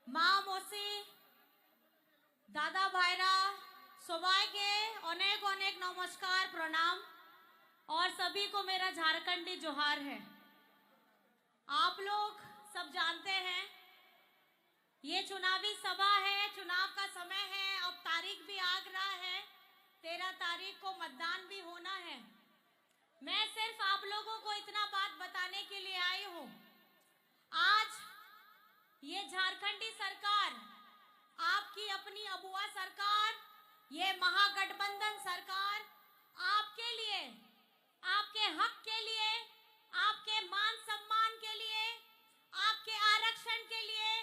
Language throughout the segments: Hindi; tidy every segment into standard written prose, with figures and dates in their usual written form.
माँ मौसी दादा भाईरा सबाई के अनेक अनेक नमस्कार प्रणाम और सभी को मेरा झारखंडी जोहार है। आप लोग सब जानते हैं ये चुनावी सभा है, चुनाव का समय है। अब तारीख भी आ रहा है, 13 तारीख को मतदान भी होना है। मैं सिर्फ आप लोगों को इतना बात बताने के लिए आई हूँ, आज ये झारखंडी सरकार, आपकी अपनी अबुआ सरकार, ये महागठबंधन सरकार आपके लिए, आपके हक के लिए, आपके मान सम्मान के लिए, आपके आरक्षण के लिए,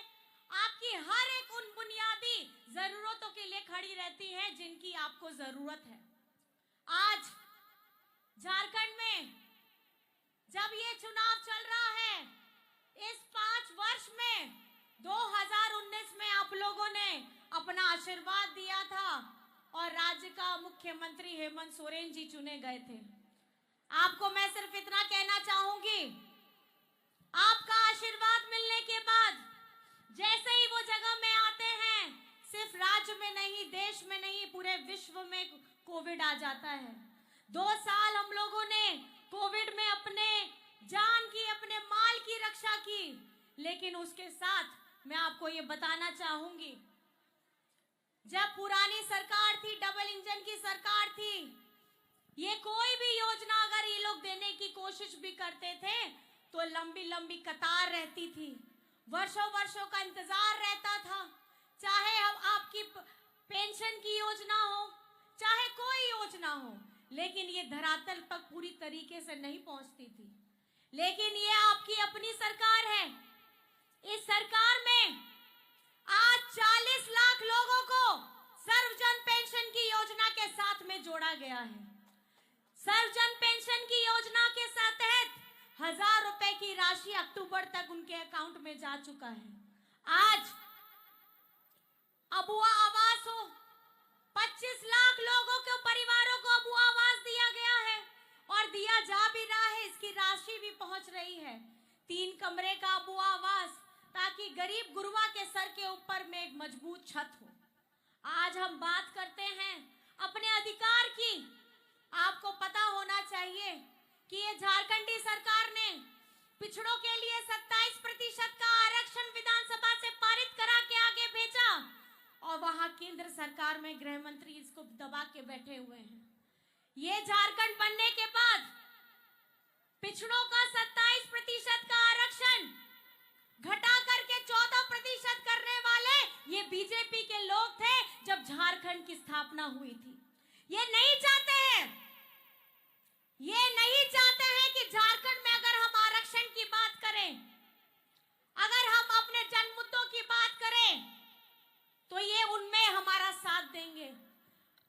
आपकी हर एक उन बुनियादी जरूरतों के लिए खड़ी रहती है जिनकी आपको जरूरत है। आज झारखंड में जब ये चुनाव चल रहा है, इस 5 वर्ष में 2019 में आप लोगों ने अपना आशीर्वाद दिया था और राज्य का मुख्यमंत्री हेमंत सोरेन जी चुने गए थे। आपको मैं सिर्फ इतना कहना चाहूंगी, आपका आशीर्वाद मिलने के बाद जैसे ही वो जगह में आते हैं, सिर्फ राज्य में नहीं, देश में नहीं, पूरे विश्व में कोविड आ जाता है। 2 साल हम लोगों ने कोविड में अपने जान की, अपने माल की रक्षा की, लेकिन उसके साथ मैं आपको ये बताना चाहूंगी, जब पुरानी सरकार थी, डबल इंजन की सरकार थी, ये कोई भी योजना अगर ये लोग देने की कोशिश भी करते थे तो लंबी लंबी कतार रहती थी, वर्षों वर्षों का इंतजार रहता था। चाहे हम आपकी पेंशन की योजना हो, चाहे कोई योजना हो, लेकिन ये धरातल तक पूरी तरीके से नहीं पहुंचती थी। लेकिन ये आपकी अपनी सरकार है। इस सरकार में आज 40 लाख लोगों को सर्वजन पेंशन की योजना के साथ में जोड़ा गया है। सर्वजन पेंशन की योजना के तहत 1000 रुपए की राशि अक्टूबर तक उनके अकाउंट में जा चुका है। आज अबुआ आवास हो, 25 लाख लोगों के परिवारों को अबुआ आवास दिया गया है और दिया जा भी रहा है, इसकी राशि भी पहुंच रही है। 3 कमरे का अबुआ आवास, ताकि गरीब गुरुआ के सर के ऊपर में एक मजबूत छत हो। आज हम बात करते हैं अपने अधिकार की। आपको पता होना चाहिए कि ये झारखंडी सरकार ने पिछड़ों के लिए 27% का आरक्षण विधानसभा से पारित करा के आगे भेजा और वहां केंद्र सरकार में गृह मंत्री इसको दबा के बैठे हुए हैं। ये झारखंड बनने के बाद पिछड़ों का 27% का आरक्षण घटा करके 14% करने वाले ये बीजेपी के लोग थे जब झारखंड की स्थापना हुई थी। ये नहीं चाहते हैं, ये नहीं चाहते हैं कि झारखंड में अगर हम आरक्षण की बात करें, अगर हम अपने जन मुद्दों की बात करें, तो ये उनमें हमारा साथ देंगे।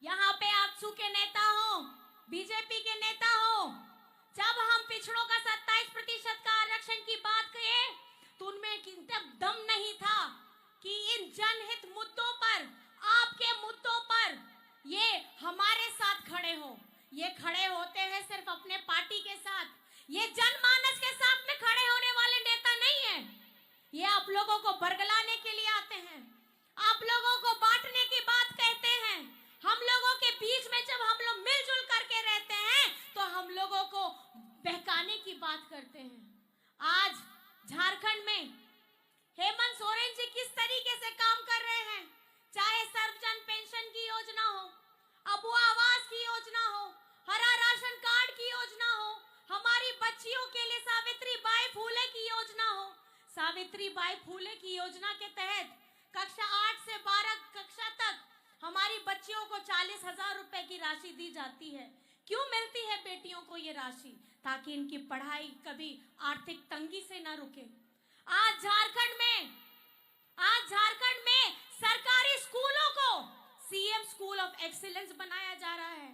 यहाँ पे आजसू के नेता हो, बीजेपी के नेता हो, जब हम पिछड़ों का 27% का आरक्षण की बात करें तो उनमें दम नहीं था कि इन जनहित मुद्दों पर, आपके मुद्दों पर ये हमारे साथ खड़े हो। ये खड़े होते हैं सिर्फ अपने पार्टी के साथ, ये जनमानस के साथ में खड़े होने वाले नेता नहीं है। ये आप लोगों को बरगलाने के लिए आते हैं, आप लोगों को बांटने की बात कहते हैं। हम लोगों के बीच में जब हम लोग मिलजुल करके रहते हैं तो हम लोगों को बहकाने की बात करते हैं। आज झारखंड में हेमंत सोरेन जी किस तरीके से काम कर रहे हैं, चाहे सर्वजन पेंशन की योजना हो, अबुआ आवास की योजना हो, हरा राशन कार्ड की योजना हो, हमारी बच्चियों के लिए सावित्री बाई फूले की योजना हो। सावित्री बाई फूले की योजना के तहत कक्षा 8 से 12 कक्षा तक हमारी बच्चियों को 40,000 रुपए की राशि दी जाती है। क्यों मिलती है बेटियों को ये राशि? ताकि इनकी पढ़ाई कभी आर्थिक तंगी से ना रुके। आज झारखंड में सरकारी स्कूलों को सीएम स्कूल ऑफ एक्सीलेंस बनाया जा रहा है।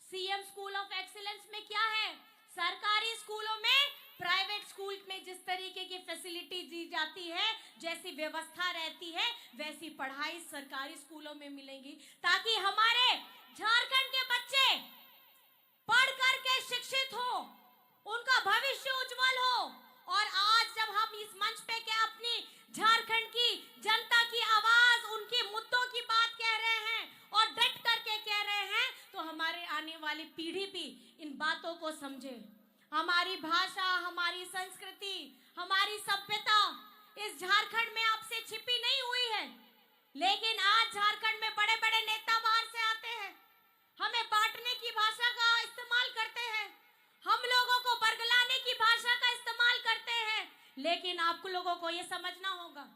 सीएम स्कूल ऑफ एक्सीलेंस में क्या है? सरकारी स्कूलों में प्राइवेट स्कूल में जिस तरीके की फैसिलिटी दी जाती है, जैसी व्यवस्था रहती है, वैसी पढ़ाई सरकारी स्कूलों में मिलेगी, ताकि हमारे झारखंड के बच्चे पढ़ करके शिक्षित हो, उनका भविष्य उज्जवल हो। और आज जब हम इस मंच पे क्या अपनी झारखंड की जनता हमारी भाषा, हमारी संस्कृति, हमारी सभ्यता इस झारखंड में आपसे छिपी नहीं हुई है। लेकिन आज झारखंड में बड़े बड़े नेता बाहर से आते हैं, हमें बांटने की भाषा का इस्तेमाल करते हैं, हम लोगों को बरगलाने की भाषा का इस्तेमाल करते हैं। लेकिन आप लोगों को ये समझना होगा,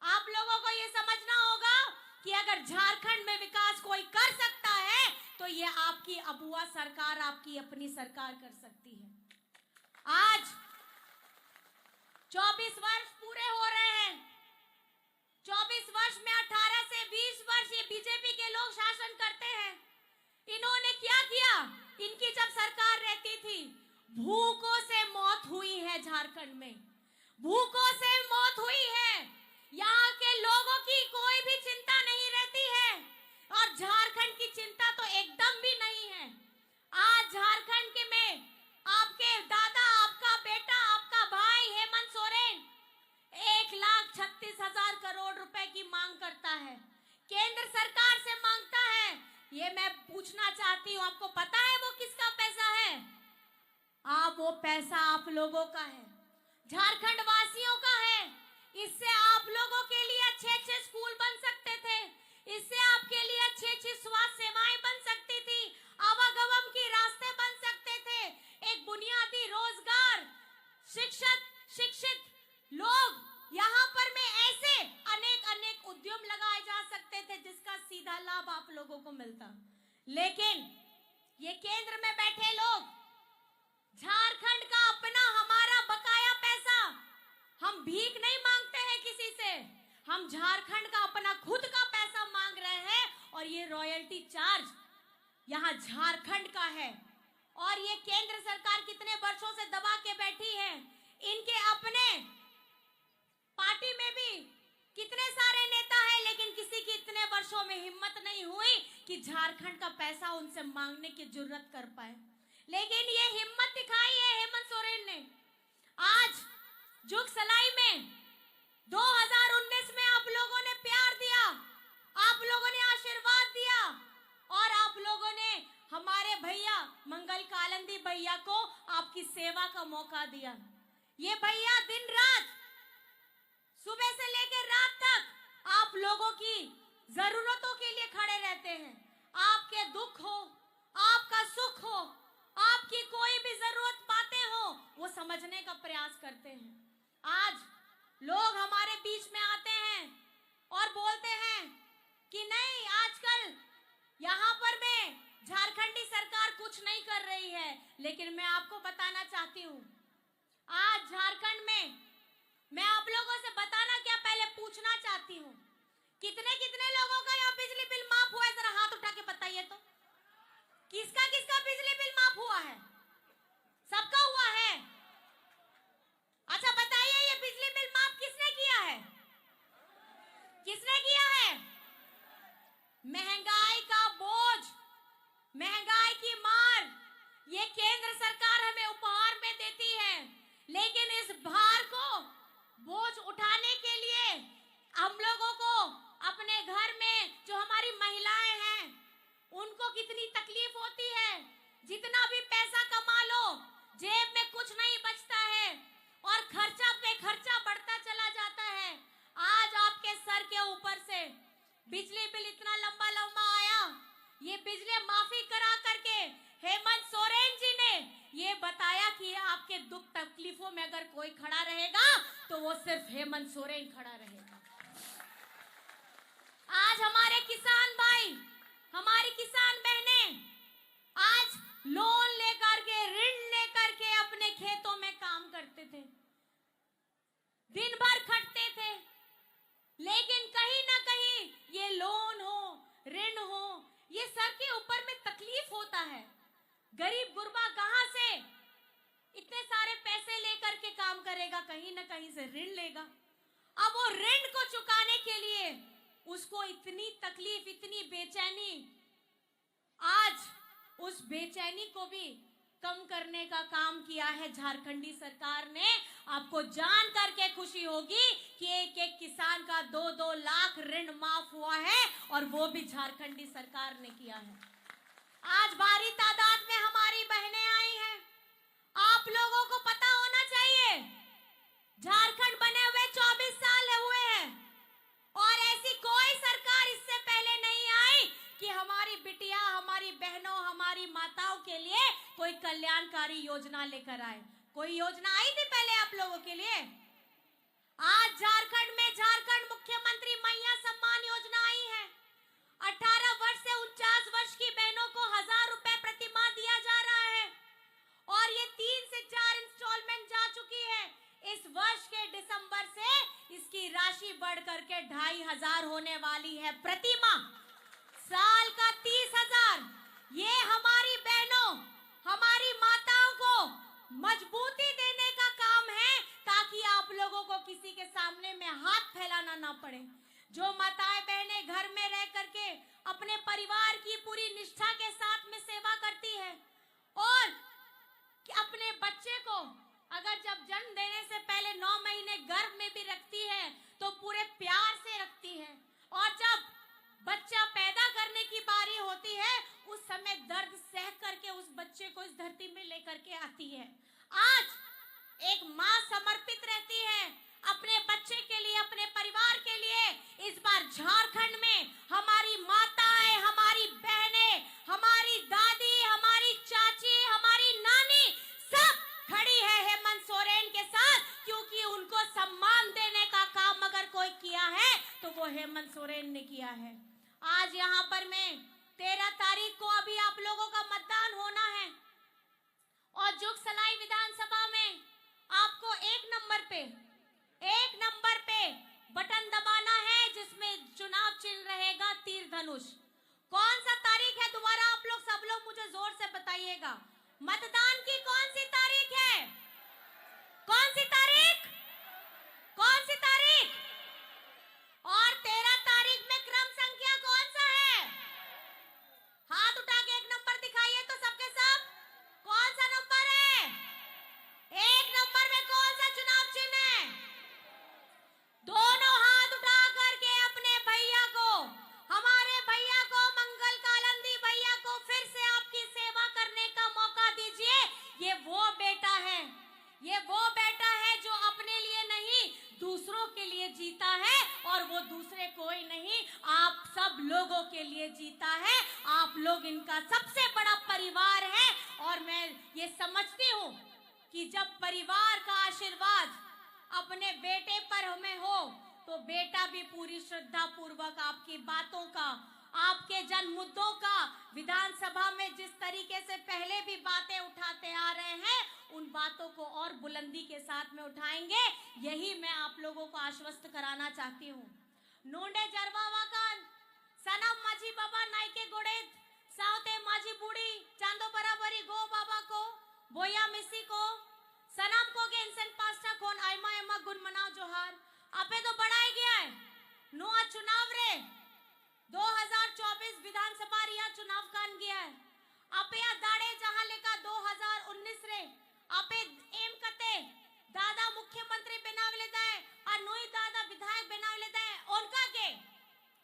आप लोगों को ये समझना होगा कि अगर झारखंड में विकास कोई कर सकता है तो ये आपकी अबुआ सरकार, आपकी अपनी सरकार कर सकती है। आज 24 वर्ष पूरे हो रहे हैं। 24 वर्ष में 18 से 20 वर्ष ये बीजेपी के लोग शासन करते हैं। इन्होंने क्या किया? इनकी जब सरकार रहती थी, भूखों से मौत हुई है झारखंड में, भूखों से मौत हुई है। यहाँ के लोगों की कोई भी चिंता नहीं रहती है और झारखंड की चिंता तो एकदम भी नहीं है। आज झारखंड के में आपके दादा, आपका बेटा, आपका भाई हेमंत सोरेन 1,36,000 करोड़ रुपए की मांग करता है, केंद्र सरकार से मांगता है। ये मैं पूछना चाहती हूँ, आपको पता है वो किसका पैसा है? वो पैसा आप लोगों का है, झारखंड वासियों का है। इससे आप लोगों के लिए अच्छे अच्छे स्कूल बन सकते थे, इससे आपके लिए अच्छी अच्छी स्वास्थ्य सेवाएं बन सकती थी, आवागमन के रास्ते बन सकते थे, एक बुनियादी रोजगार, शिक्षित लोग यहाँ पर में ऐसे अनेक उद्यम लगाए जा सकते थे जिसका सीधा लाभ आप लोगों को मिलता। लेकिन ये केंद्र में बैठे लोग झारखंड का अपना, हमारा बकाया पैसा, हम भीख नहीं मांगते हैं किसी से, हम झारखंड का अपना खुद का पैसा मांग रहे हैं। और ये रॉयल्टी चार्ज यहाँ झारखंड का है। और ये केंद्र सरकार कितने वर्षों से दबा के बैठी है। इनके अपने पार्टी में भी कितने सारे नेता हैं, लेकिन किसी की इतने वर्षों में हिम्मत नहीं हुई कि झारखंड का पैसा उनसे मांगने की जुर्रत कर पाए। लेकिन ये हिम्मत दिखाई है हेमंत सोरेन ने। आज जुग सलाई में 2019 में आप लोगों ने प्यार दिया, आप लोगों ने आशीर्वाद दिया और आप लोगों ने हमारे भैया मंगल कालंदी भैया को आपकी सेवा का मौका दिया। ये भैया दिन रात, सुबह से लेकर रात तक आप लोगों की जरूरतों के लिए खड़े रहते हैं। आपके दुख हो, आपका सुख हो, आपकी कोई भी जरूरत बातें हो, वो समझने का प्रयास करते हैं। आज लोग हमारे बीच में आते हैं और बोलते हैं कि नहीं, आजकल यहाँ पर में झारखंडी सरकार कुछ नहीं कर रही है। लेकिन मैं आपको बताना चाहती हूँ, आज झारखंड में मैं आप लोगों से बताना क्या, पहले पूछना चाहती हूँ, कितने कितने लोगों का यहाँ बिजली बिल माफ हुआ है? जरा हाथ उठा के बताइए तो, किसका किसका बिजली बिल माफ हुआ है? सबका हुआ है? अच्छा बताइए, ये बिजली बिल माफ किसने किया है? किसने किया है? महंगाई का बोझ, महंगाई की मार ये केंद्र सरकार हमें उपहार में देती है। लेकिन इस भार को, बोझ उठाने के लिए हम लोगों को अपने घर में जो हमारी महिलाएं हैं उनको कितनी तकलीफ होती है। जितना भी पैसा कमा लो, जेब में कुछ नहीं बचता है और खर्चा पे खर्चा बढ़ता चला जाता है। आज आपके सर के ऊपर से बिजली बिल इतना लंबा लंबा आया, ये बिजली माफी करा करके हेमंत सोरेन जी ने ये बताया कि आपके दुख तकलीफों में अगर कोई खड़ा रहेगा तो वो सिर्फ हेमंत सोरेन खड़ा रहेगा। आज हमारे किसान भाई, हमारी किसान बहनें आज लोन लेकर के, ऋण लेकर के अपने खेतों में काम करते थे, दिन भर खटते थे। लेकिन कहीं ना कहीं ये लोन हो, ऋण हो, ये सर के ऊपर में तकलीफ होता है। गरीब गुरबा कहां से इतने सारे पैसे लेकर के काम करेगा? कहीं ना कहीं से ऋण लेगा। अब वो ऋण को चुकाने के लिए उसको इतनी तकलीफ, इतनी बेचैनी, आज उस बेचैनी को भी कम करने का काम किया है झारखंडी सरकार ने। आपको जान करके खुशी होगी कि एक एक किसान का 2-2 लाख ऋण माफ हुआ है और वो भी झारखंडी सरकार ने किया है। आज भारी तादाद में हमारी बहनें आई हैं, आप लोगों को पता होना चाहिए, झारखंड बने हुए 24 साल हुए हैं और ऐसी कोई सरकार इससे पहले नहीं आई कि हमारी बिटिया, हमारी बहनों, हमारी माताओं के लिए कोई कल्याणकारी योजना लेकर आए। कोई योजना आई थी पहले आप लोगों के लिए? आज झारखंड में झारखंड मुख्यमंत्री मैया सम्मान योजना आई है। 18 वर्ष से 49 वर्ष की बहनों को 1000 रुपए प्रति माह दिया जा रहा है और ये 3 से 4 इंस्टॉलमेंट जा चुकी है। इस वर्ष के दिसंबर से इसकी राशि बढ़ करके 2500 होने वाली है प्रति माह, साल का 30,000। ये हमारी बहनों, हमारी माताओं को मजबूती देने का काम है ताकि आप लोगों को किसी के सामने में हाथ फैलाना ना पड़े। जो माताएं बहनें घर में रह करके अपने परिवार की पूरी निष्ठा के साथ में सेवा करती है और अपने बच्चे को अगर जब जन्म देने से पहले 9 महीने गर्भ में भी रखती है तो पूरे प्यार से रखती है और जब बच्चा पैदा करने की बारी होती है उस समय दर्द सह करके उस बच्चे को इस धरती में लेकर के आती है। आज एक माँ समर्पित रहती है अपने बच्चे के लिए, अपने परिवार के लिए। इस बार झारखंड में हमारी माताएं, हमारी बहनें, हमारी दादी, हमारी चाची, हमारी नानी सब खड़ी है हेमंत सोरेन के साथ, क्योंकि उनको सम्मान देने का काम अगर कोई किया है तो वो हेमंत सोरेन ने किया है। आज यहाँ पर मैं 13 तारीख को अभी आप लोगों का मतदान होना है और जुगसलाई विधानसभा में आपको एक नंबर पे बटन दबाना है जिसमें चुनाव चिन्ह रहेगा तीर धनुष। कौन सा तारीख है दोबारा आप लोग सब लोग मुझे जोर से बताइएगा। मतदान की कौन सी तारीख है? कौन सी तारीख? कौन सी तारीख? और 13 तारीख में क्रम संख्या कौन सा है? हाथ उठा के एक नंबर दिखाइए तो सबके सब। कौन सा नंबर है? एक नंबर में कौन सा चुनाव चिन्ह है? दोनों हाथ उठा करके अपने भैया को, हमारे भैया को, मंगल कालंदी भैया को फिर से आपकी सेवा करने का मौका दीजिए। ये वो बेटा है, ये वो बेटा है जो अपने लिए नहीं दूसरों के लिए जीता है और वो दूसरे कोई नहीं, आप सब लोगों के लिए जीता है। आप लोग इनका सबसे बड़ा परिवार है और मैं ये समझती हूँ कि जब परिवार का आशीर्वाद अपने बेटे पर हमें हो तो बेटा भी पूरी श्रद्धा पूर्वक आपकी बातों का, आपके जन मुद्दों का विधानसभा में जिस तरीके से पहले भी बातें उठाते आ रहे हैं उन बातों को और बुलंदी के साथ में उठाएंगे। यही मैं आप लोगों को आश्वस्त कराना चाहती हूँ। नोंडे जरवा वाकान सनम माझी बाबा नाइके गोड़ेद सावते माझी बूढ़ी चांदो बराबरी गो बाबा को बोया मिसी को सनम को के इंसन पास्टा कोन आयमा एमा गुन मनाओ जोहार। आपे तो बढ़ाया गया है नुआ चुनाव रे 2024 विधानसभा रिया चुनाव कान गया है। आपे या दाड़े जहां लेका 2019 रे आपे एम कते दादा मुख्यमंत्री बनाव लेता है और नुई दादा विधायक बनाव लेता है उनका के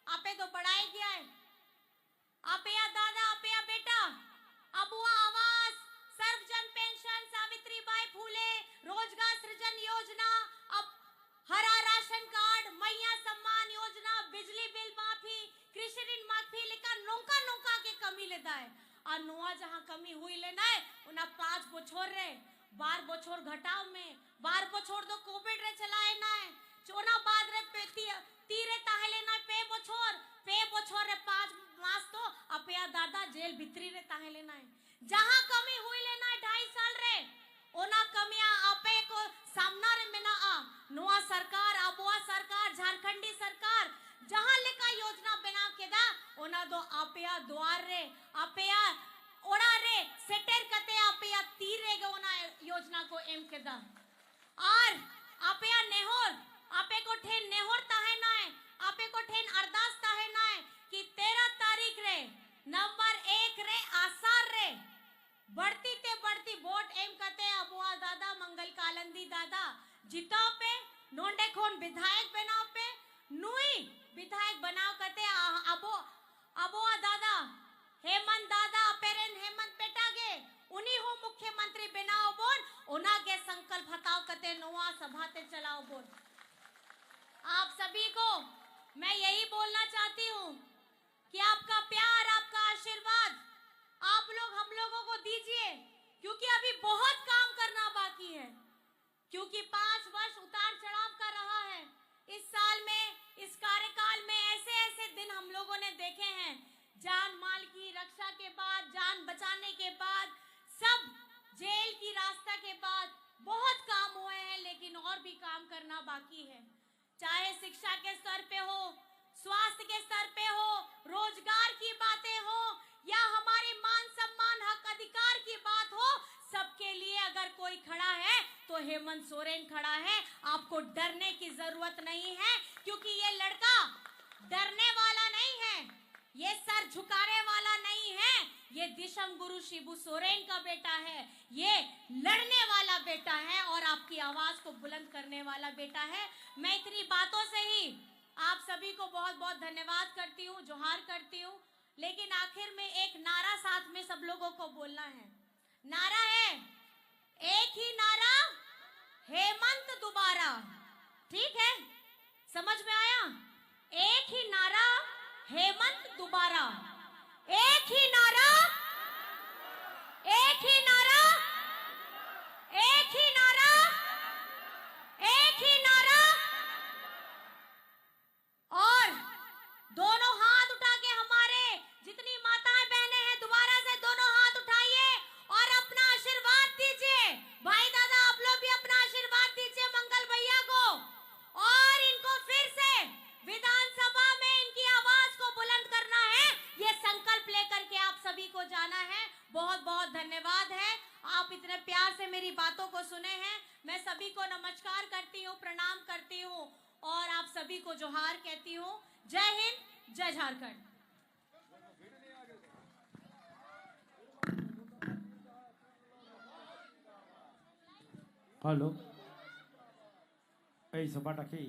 आपे तो बढ़ाया गया है। आपे या दादा, आपे या बेटा अबुआ आवास, सर्वजन पेंशन, सावित्रीबाई फूले रोजगार सृजन योजना, अब हरा राशन कार्ड, मैया सम्मान योजना, बिजली बिल माफी, कृषि ऋण माफी लेकर नौका नौका के कमी लेता है और नुआ जहाँ कमी हुई लेना है उन्हें 5 बछोर रे 12 बछोर घटाव में 12 बछोर दो कोविड रे चलाए ना है चोना बाद रे तीरे ताहले ना पे बछोर रे 5 मास तो अपया दादा जेल भितरी रे ताहले ना है। जहाँ कमी हुई लेना है 2.5 साल रे ओना कमियां आपे को सामना रे में ना आ नुआ सरकार, अबुआ सरकार, झारखंडी सरकार जहाँ लेका योजना बना के दा ओना दो आपया द्वार रे आपया ओड़ा रे सेटर कते आपया तीर रे ओना योजना को एम के दा और आपया नेहोर आपे को ठेन नेहोर ताहे ना है आपे को ठेन अरदास ताहे ना है कि 13 तारीख रे नंबर 1 रे आसार रे बढ़ती ते बढ़ती वोट एम कते अबुआ दादा, मंगल कालंदी दादा जिताओ पे नोंडे खोन विधायक बनाओ पे नुई विधायक बनाओ कते अबुआ दादा हेमंत दादा पेरेन हेमंत बेटा गे उन्हीं हो मुख्यमंत्री बनाओ बोल, उना के संकल्प हटाओ कते नोआ सभाते चलाओ बोल। आप सभी को मैं यही बोलना चाहती हूँ कि आपका प्यार, आपका आशीर्वाद आप लोग हम लोगों को दीजिए, क्योंकि अभी बहुत काम करना बाकी है, क्योंकि 5 वर्ष उतार चढ़ाव का रहा है। इस साल में, इस कार्यकाल में ऐसे ऐसे दिन हम लोगों ने देखे हैं, जान माल की रक्षा के बाद, जान बचाने के बाद, सब जेल की रास्ता के बाद बहुत काम हुए हैं, लेकिन और भी काम करना बाकी है। चाहे शिक्षा के स्तर पे हो, स्वास्थ्य के स्तर पे हो, रोजगार की बातें हो, या हमारे मान सम्मान हक अधिकार की बात हो, सबके लिए अगर कोई खड़ा है तो हेमंत सोरेन खड़ा है। आपको डरने की जरूरत नहीं है, क्योंकि ये लड़का डरने वाला नहीं है, ये सर झुकाने वाला नहीं है, ये दिशम गुरु शिबू सोरेन का बेटा है, ये लड़ने वाला बेटा है और आपकी आवाज को बुलंद करने वाला बेटा है। मैं इतनी बातों से ही आप सभी को बहुत बहुत धन्यवाद करती हूँ, जोहार करती हूँ। लेकिन आखिर में एक नारा साथ में सब लोगों को बोलना है। नारा है, एक ही नारा, हेमंत दोबारा। ठीक है, समझ में आया? एक ही नारा, हेमंत दोबारा। एक ही नारा, एक ही नारा, एक ही नारा, एक ही नारा। और दोनों हाथ उठा के हमारे जितनी माताएं बहनें हैं, दोबारा से दोनों हाथ उठाइए और अपना आशीर्वाद दीजिए। भाई दादा, आप लोग भी अपना आशीर्वाद दीजिए मंगल भैया को, और इनको फिर से विधानसभा में इनकी आवाज को बुलंद करना है, ये संकल्प लेकर के आप सभी को जाना है। बहुत बहुत धन्यवाद है, आप इतने प्यार से मेरी बातों को सुने हैं। मैं सभी को नमस्कार करती हूँ, प्रणाम करती हूँ और आप सभी को जोहार कहती हूँ। जय हिंद, जय झारखंड। हेलो, এই সভাটাকে